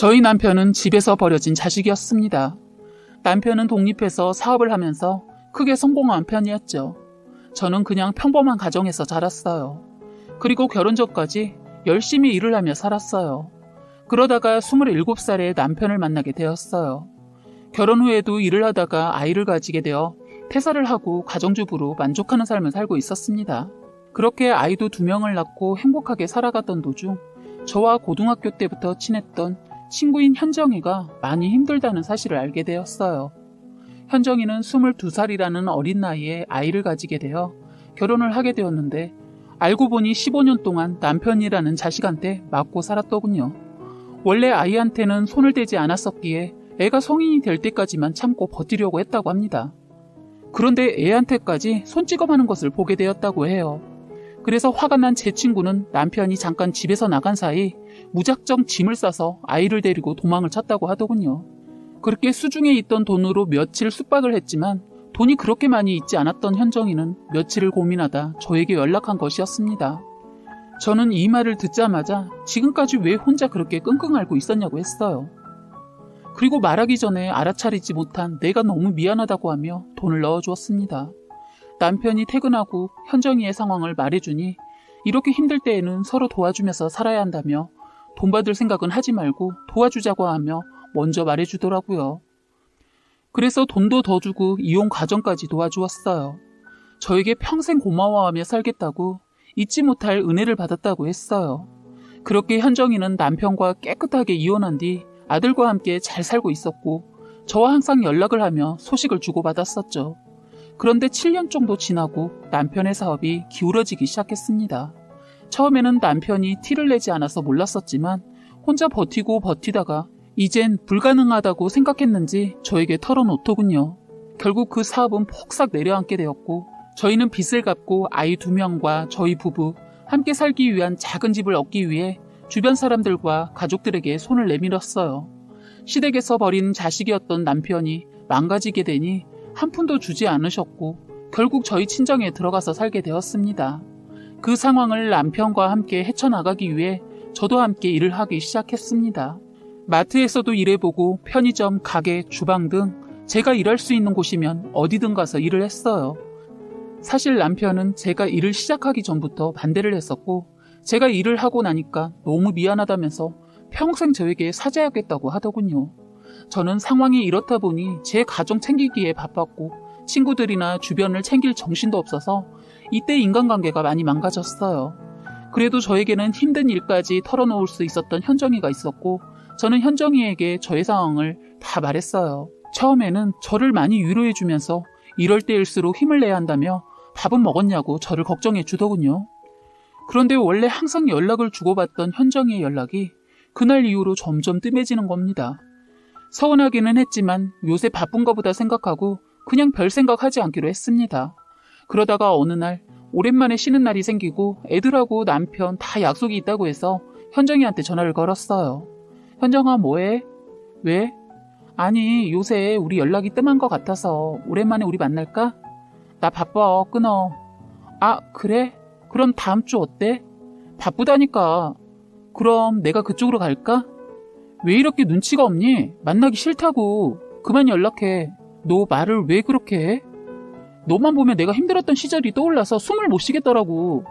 저희 남편은 집에서 버려진 자식이었습니다. 남편은 독립해서 사업을 하면서 크게 성공한 편이었죠. 저는 그냥 평범한 가정에서 자랐어요. 그리고 결혼 전까지 열심히 일을 하며 살았어요. 그러다가 27살에 남편을 만나게 되었어요. 결혼 후에도 일을 하다가 아이를 가지게 되어 퇴사를 하고 가정주부로 만족하는 삶을 살고 있었습니다. 그렇게 아이도 2명을 낳고 행복하게 살아가던 도중 저와 고등학교 때부터 친했던 친구인 현정이가 많이 힘들다는 사실을 알게 되었어요. 현정이는 22살이라는 어린 나이에 아이를 가지게 되어 결혼을 하게 되었는데 알고 보니 15년 동안 남편이라는 자식한테 맞고 살았더군요. 원래 아이한테는 손을 대지 않았었기에 애가 성인이 될 때까지만 참고 버티려고 했다고 합니다. 그런데 애한테까지 손찌검하는 것을 보게 되었다고 해요. 그래서 화가 난 제 친구는 남편이 잠깐 집에서 나간 사이 무작정 짐을 싸서 아이를 데리고 도망을 쳤다고 하더군요. 그렇게 수중에 있던 돈으로 며칠 숙박을 했지만 돈이 그렇게 많이 있지 않았던 현정이는 며칠을 고민하다 저에게 연락한 것이었습니다. 저는 이 말을 듣자마자 지금까지 왜 혼자 그렇게 끙끙 앓고 있었냐고 했어요. 그리고 말하기 전에 알아차리지 못한 내가 너무 미안하다고 하며 돈을 넣어주었습니다. 남편이 퇴근하고 현정이의 상황을 말해주니 이렇게 힘들 때에는 서로 도와주면서 살아야 한다며 돈 받을 생각은 하지 말고 도와주자고 하며 먼저 말해주더라고요. 그래서 돈도 더 주고 이혼 과정까지 도와주었어요. 저에게 평생 고마워하며 살겠다고 잊지 못할 은혜를 받았다고 했어요. 그렇게 현정이는 남편과 깨끗하게 이혼한 뒤 아들과 함께 잘 살고 있었고 저와 항상 연락을 하며 소식을 주고받았었죠. 그런데 7년 정도 지나고 남편의 사업이 기울어지기 시작했습니다. 처음에는 남편이 티를 내지 않아서 몰랐었지만 혼자 버티고 버티다가 이젠 불가능하다고 생각했는지 저에게 털어놓더군요. 결국 그 사업은 폭삭 내려앉게 되었고 저희는 빚을 갚고 아이 2명과 저희 부부 함께 살기 위한 작은 집을 얻기 위해 주변 사람들과 가족들에게 손을 내밀었어요. 시댁에서 버린 자식이었던 남편이 망가지게 되니 한 푼도 주지 않으셨고 결국 저희 친정에 들어가서 살게 되었습니다. 그 상황을 남편과 함께 헤쳐나가기 위해 저도 함께 일을 하기 시작했습니다. 마트에서도 일해보고 편의점, 가게, 주방 등 제가 일할 수 있는 곳이면 어디든 가서 일을 했어요. 사실 남편은 제가 일을 시작하기 전부터 반대를 했었고 제가 일을 하고 나니까 너무 미안하다면서 평생 저에게 사죄하겠다고 하더군요. 저는 상황이 이렇다 보니 제 가정 챙기기에 바빴고 친구들이나 주변을 챙길 정신도 없어서 이때 인간관계가 많이 망가졌어요. 그래도 저에게는 힘든 일까지 털어놓을 수 있었던 현정이가 있었고 저는 현정이에게 저의 상황을 다 말했어요. 처음에는 저를 많이 위로해주면서 이럴 때일수록 힘을 내야 한다며 밥은 먹었냐고 저를 걱정해 주더군요. 그런데 원래 항상 연락을 주고받던 현정이의 연락이 그날 이후로 점점 뜸해지는 겁니다. 서운하기는 했지만 요새 바쁜가 보다 생각하고 그냥 별 생각하지 않기로 했습니다. 그러다가 어느 날 오랜만에 쉬는 날이 생기고 애들하고 남편 다 약속이 있다고 해서 현정이한테 전화를 걸었어요. 현정아 뭐해? 왜? 아니 요새 우리 연락이 뜸한 것 같아서 오랜만에 우리 만날까? 나 바빠 끊어. 아 그래? 그럼 다음 주 어때? 바쁘다니까. 그럼 내가 그쪽으로 갈까? 왜 이렇게 눈치가 없니? 만나기 싫다고. 그만 연락해. 너 말을 왜 그렇게 해? 너만 보면 내가 힘들었던 시절이 떠올라서 숨을 못 쉬겠더라고.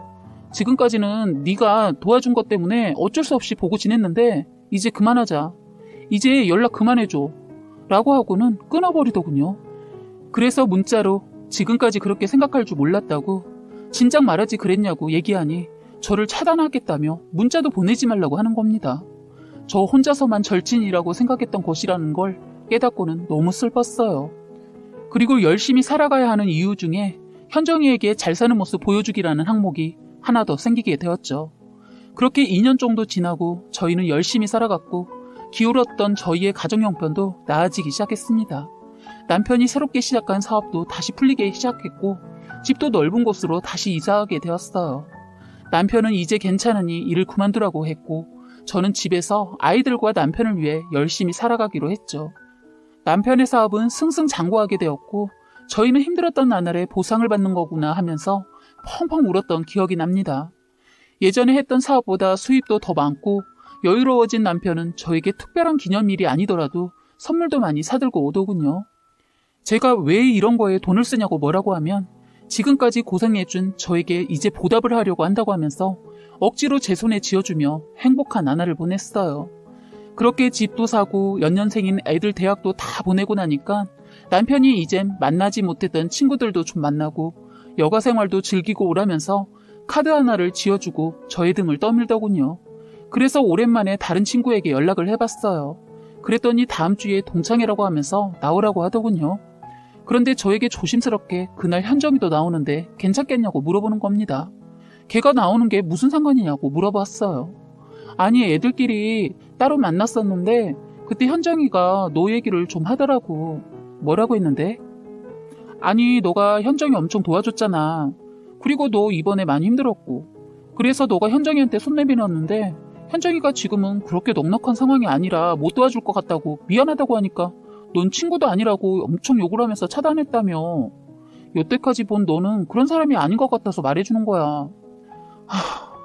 지금까지는 네가 도와준 것 때문에 어쩔 수 없이 보고 지냈는데 이제 그만하자. 이제 연락 그만해줘. 라고 하고는 끊어버리더군요. 그래서 문자로 지금까지 그렇게 생각할 줄 몰랐다고 진작 말하지 그랬냐고 얘기하니 저를 차단하겠다며 문자도 보내지 말라고 하는 겁니다. 저 혼자서만 절친이라고 생각했던 것이라는 걸 깨닫고는 너무 슬펐어요. 그리고 열심히 살아가야 하는 이유 중에 현정이에게 잘 사는 모습 보여주기라는 항목이 하나 더 생기게 되었죠. 그렇게 2년 정도 지나고 저희는 열심히 살아갔고 기울었던 저희의 가정 형편도 나아지기 시작했습니다. 남편이 새롭게 시작한 사업도 다시 풀리기 시작했고 집도 넓은 곳으로 다시 이사하게 되었어요. 남편은 이제 괜찮으니 일을 그만두라고 했고 저는 집에서 아이들과 남편을 위해 열심히 살아가기로 했죠. 남편의 사업은 승승장구하게 되었고 저희는 힘들었던 나날에 보상을 받는 거구나 하면서 펑펑 울었던 기억이 납니다. 예전에 했던 사업보다 수입도 더 많고 여유로워진 남편은 저에게 특별한 기념일이 아니더라도 선물도 많이 사들고 오더군요. 제가 왜 이런 거에 돈을 쓰냐고 뭐라고 하면 지금까지 고생해준 저에게 이제 보답을 하려고 한다고 하면서 억지로 제 손에 쥐어주며 행복한 나날을 보냈어요. 그렇게 집도 사고 연년생인 애들 대학도 다 보내고 나니까 남편이 이젠 만나지 못했던 친구들도 좀 만나고 여가 생활도 즐기고 오라면서 카드 하나를 쥐어주고 저의 등을 떠밀더군요. 그래서 오랜만에 다른 친구에게 연락을 해봤어요. 그랬더니 다음 주에 동창회라고 하면서 나오라고 하더군요. 그런데 저에게 조심스럽게 그날 현정이도 나오는데 괜찮겠냐고 물어보는 겁니다. 걔가 나오는 게 무슨 상관이냐고 물어봤어요. 아니 애들끼리 따로 만났었는데 그때 현정이가 너 얘기를 좀 하더라고. 뭐라고 했는데? 아니 너가 현정이 엄청 도와줬잖아. 그리고 너 이번에 많이 힘들었고 그래서 너가 현정이한테 손 내밀었는데 현정이가 지금은 그렇게 넉넉한 상황이 아니라 못 도와줄 것 같다고 미안하다고 하니까 넌 친구도 아니라고 엄청 욕을 하면서 차단했다며. 여태까지 본 너는 그런 사람이 아닌 것 같아서 말해주는 거야.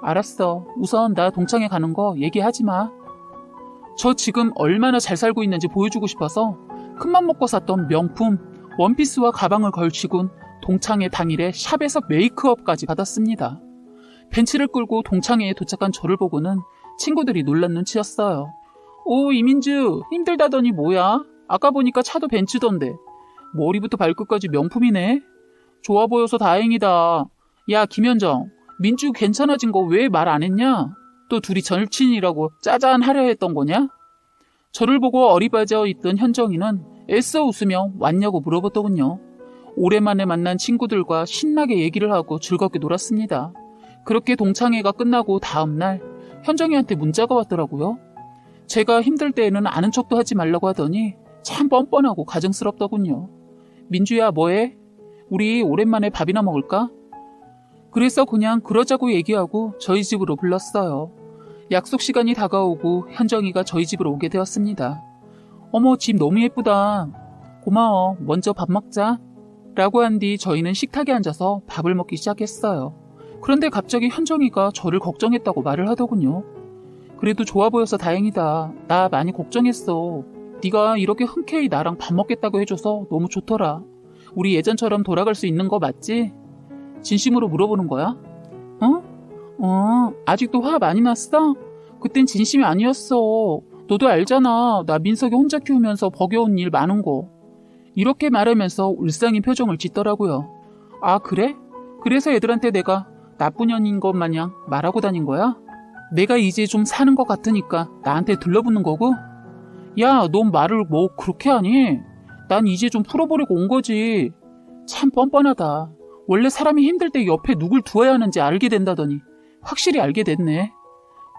알았어. 우선 나 동창회 가는 거 얘기하지 마. 저 지금 얼마나 잘 살고 있는지 보여주고 싶어서 큰맘 먹고 샀던 명품 원피스와 가방을 걸치곤 동창회 당일에 샵에서 메이크업까지 받았습니다. 벤츠를 끌고 동창회에 도착한 저를 보고는 친구들이 놀란 눈치였어요. 오 이민주 힘들다더니 뭐야? 아까 보니까 차도 벤츠던데. 머리부터 발끝까지 명품이네. 좋아 보여서 다행이다. 야 김현정 민주 괜찮아진 거 왜 말 안 했냐? 또 둘이 절친이라고 짜잔하려 했던 거냐? 저를 보고 어리바져 있던 현정이는 애써 웃으며 왔냐고 물어보더군요. 오랜만에 만난 친구들과 신나게 얘기를 하고 즐겁게 놀았습니다. 그렇게 동창회가 끝나고 다음날 현정이한테 문자가 왔더라고요. 제가 힘들 때에는 아는 척도 하지 말라고 하더니 참 뻔뻔하고 가증스럽더군요. 민주야 뭐해? 우리 오랜만에 밥이나 먹을까? 그래서 그냥 그러자고 얘기하고 저희 집으로 불렀어요. 약속 시간이 다가오고 현정이가 저희 집으로 오게 되었습니다. 어머 집 너무 예쁘다. 고마워. 먼저 밥 먹자. 라고 한 뒤 저희는 식탁에 앉아서 밥을 먹기 시작했어요. 그런데 갑자기 현정이가 저를 걱정했다고 말을 하더군요. 그래도 좋아 보여서 다행이다. 나 많이 걱정했어. 네가 이렇게 흔쾌히 나랑 밥 먹겠다고 해줘서 너무 좋더라. 우리 예전처럼 돌아갈 수 있는 거 맞지? 진심으로 물어보는 거야? 아직도 화 많이 났어? 그땐 진심이 아니었어. 너도 알잖아. 나 민석이 혼자 키우면서 버겨운 일 많은 거. 이렇게 말하면서 울상인 표정을 짓더라고요. 아 그래? 그래서 애들한테 내가 나쁜 년인 것 마냥 말하고 다닌 거야? 내가 이제 좀 사는 것 같으니까 나한테 들러붙는 거고? 야, 넌 말을 뭐 그렇게 하니? 난 이제 좀 풀어보려고 온 거지. 참 뻔뻔하다. 원래 사람이 힘들 때 옆에 누굴 두어야 하는지 알게 된다더니 확실히 알게 됐네.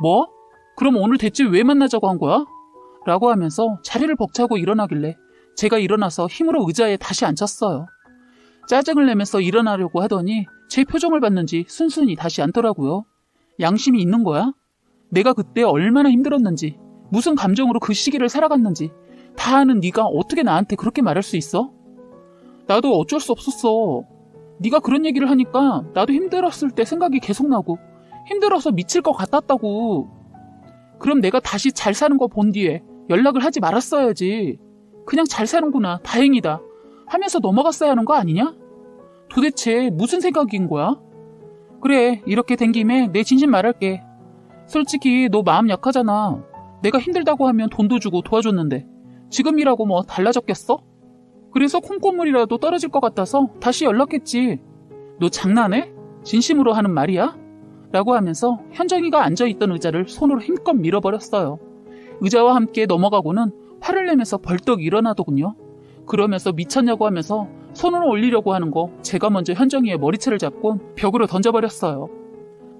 뭐? 그럼 오늘 대체 왜 만나자고 한 거야? 라고 하면서 자리를 벅차고 일어나길래 제가 일어나서 힘으로 의자에 다시 앉혔어요. 짜증을 내면서 일어나려고 하더니 제 표정을 봤는지 순순히 다시 앉더라고요. 양심이 있는 거야? 내가 그때 얼마나 힘들었는지 무슨 감정으로 그 시기를 살아갔는지 다 아는 네가 어떻게 나한테 그렇게 말할 수 있어? 나도 어쩔 수 없었어. 네가 그런 얘기를 하니까 나도 힘들었을 때 생각이 계속 나고 힘들어서 미칠 것 같았다고. 그럼 내가 다시 잘 사는 거 본 뒤에 연락을 하지 말았어야지. 그냥 잘 사는구나 다행이다 하면서 넘어갔어야 하는 거 아니냐? 도대체 무슨 생각인 거야? 그래 이렇게 된 김에 내 진심 말할게. 솔직히 너 마음 약하잖아. 내가 힘들다고 하면 돈도 주고 도와줬는데 지금이라고 뭐 달라졌겠어? 그래서 콩고물이라도 떨어질 것 같아서 다시 연락했지. 너 장난해? 진심으로 하는 말이야? 라고 하면서 현정이가 앉아있던 의자를 손으로 힘껏 밀어버렸어요. 의자와 함께 넘어가고는 화를 내면서 벌떡 일어나더군요. 그러면서 미쳤냐고 하면서 손을 올리려고 하는 거 제가 먼저 현정이의 머리채를 잡고 벽으로 던져버렸어요.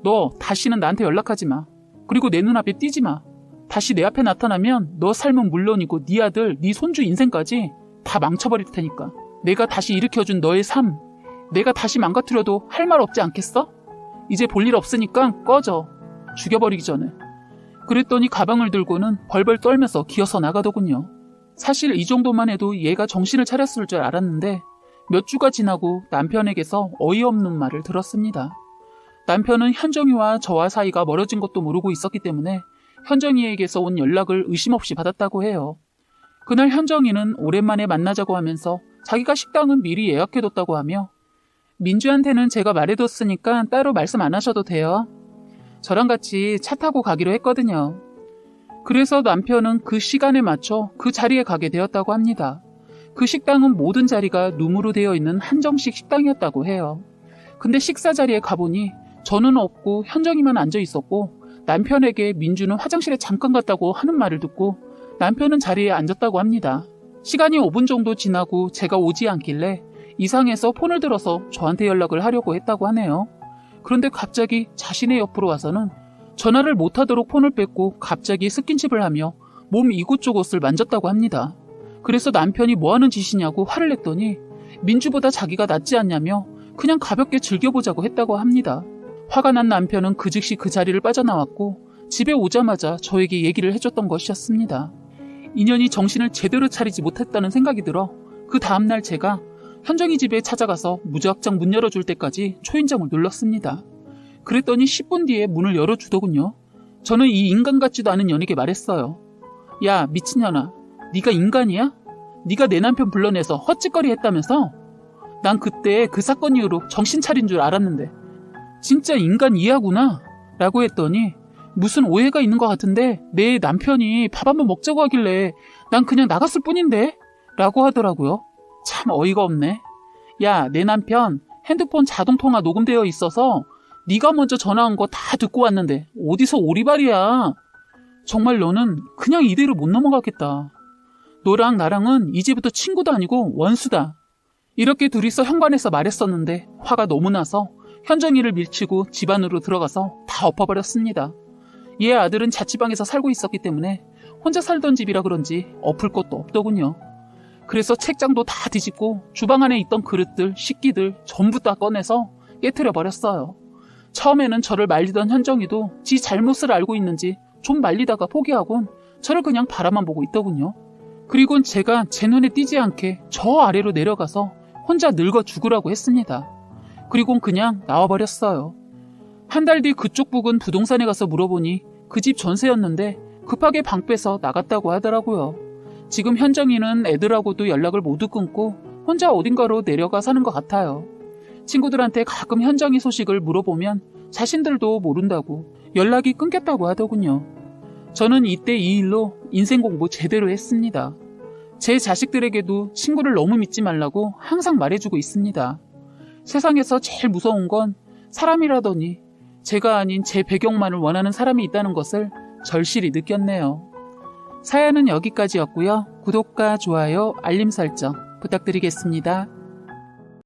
너 다시는 나한테 연락하지 마. 그리고 내 눈앞에 띄지 마. 다시 내 앞에 나타나면 너 삶은 물론이고 네 아들, 네 손주 인생까지 다 망쳐버릴 테니까. 내가 다시 일으켜준 너의 삶, 내가 다시 망가뜨려도 할 말 없지 않겠어? 이제 볼 일 없으니까 꺼져. 죽여버리기 전에. 그랬더니 가방을 들고는 벌벌 떨면서 기어서 나가더군요. 사실 이 정도만 해도 얘가 정신을 차렸을 줄 알았는데 몇 주가 지나고 남편에게서 어이없는 말을 들었습니다. 남편은 현정이와 저와 사이가 멀어진 것도 모르고 있었기 때문에 현정이에게서 온 연락을 의심 없이 받았다고 해요. 그날 현정이는 오랜만에 만나자고 하면서 자기가 식당은 미리 예약해뒀다고 하며 민주한테는 제가 말해뒀으니까 따로 말씀 안 하셔도 돼요. 저랑 같이 차 타고 가기로 했거든요. 그래서 남편은 그 시간에 맞춰 그 자리에 가게 되었다고 합니다. 그 식당은 모든 자리가 룸으로 되어 있는 한정식 식당이었다고 해요. 근데 식사 자리에 가보니 저는 없고 현정이만 앉아 있었고 남편에게 민주는 화장실에 잠깐 갔다고 하는 말을 듣고 남편은 자리에 앉았다고 합니다. 시간이 5분 정도 지나고 제가 오지 않길래 이상해서 폰을 들어서 저한테 연락을 하려고 했다고 하네요. 그런데 갑자기 자신의 옆으로 와서는 전화를 못하도록 폰을 뺐고 갑자기 스킨십을 하며 몸 이곳저곳을 만졌다고 합니다. 그래서 남편이 뭐하는 짓이냐고 화를 냈더니 민주보다 자기가 낫지 않냐며 그냥 가볍게 즐겨보자고 했다고 합니다. 화가 난 남편은 그 즉시 그 자리를 빠져나왔고 집에 오자마자 저에게 얘기를 해줬던 것이었습니다. 인연이 정신을 제대로 차리지 못했다는 생각이 들어 그 다음날 제가 현정이 집에 찾아가서 무작정 문 열어줄 때까지 초인종을 눌렀습니다. 그랬더니 10분 뒤에 문을 열어주더군요. 저는 이 인간 같지도 않은 년에게 말했어요. 야 미친년아, 네가 인간이야? 네가 내 남편 불러내서 헛짓거리 했다면서? 난 그때 그 사건 이후로 정신 차린 줄 알았는데 진짜 인간 이하구나 라고 했더니 무슨 오해가 있는 것 같은데 내 남편이 밥 한번 먹자고 하길래 난 그냥 나갔을 뿐인데 라고 하더라고요. 참 어이가 없네. 야, 내 남편 핸드폰 자동통화 녹음되어 있어서 네가 먼저 전화한 거 다 듣고 왔는데 어디서 오리발이야. 정말 너는 그냥 이대로 못 넘어가겠다. 너랑 나랑은 이제부터 친구도 아니고 원수다. 이렇게 둘이서 현관에서 말했었는데 화가 너무 나서 현정이를 밀치고 집 안으로 들어가서 다 엎어버렸습니다. 얘 아들은 자취방에서 살고 있었기 때문에 혼자 살던 집이라 그런지 엎을 것도 없더군요. 그래서 책장도 다 뒤집고 주방 안에 있던 그릇들, 식기들 전부 다 꺼내서 깨트려 버렸어요. 처음에는 저를 말리던 현정이도 지 잘못을 알고 있는지 좀 말리다가 포기하곤 저를 그냥 바라만 보고 있더군요. 그리곤 제가 제 눈에 띄지 않게 저 아래로 내려가서 혼자 늙어 죽으라고 했습니다. 그리곤 그냥 나와버렸어요. 한 달 뒤 그쪽 부근 부동산에 가서 물어보니 그 집 전세였는데 급하게 방 빼서 나갔다고 하더라고요. 지금 현정이는 애들하고도 연락을 모두 끊고 혼자 어딘가로 내려가 사는 것 같아요. 친구들한테 가끔 현정이 소식을 물어보면 자신들도 모른다고 연락이 끊겼다고 하더군요. 저는 이때 이 일로 인생 공부 제대로 했습니다. 제 자식들에게도 친구를 너무 믿지 말라고 항상 말해주고 있습니다. 세상에서 제일 무서운 건 사람이라더니 제가 아닌 제 배경만을 원하는 사람이 있다는 것을 절실히 느꼈네요. 사연은 여기까지였고요. 구독과 좋아요, 알림 설정 부탁드리겠습니다.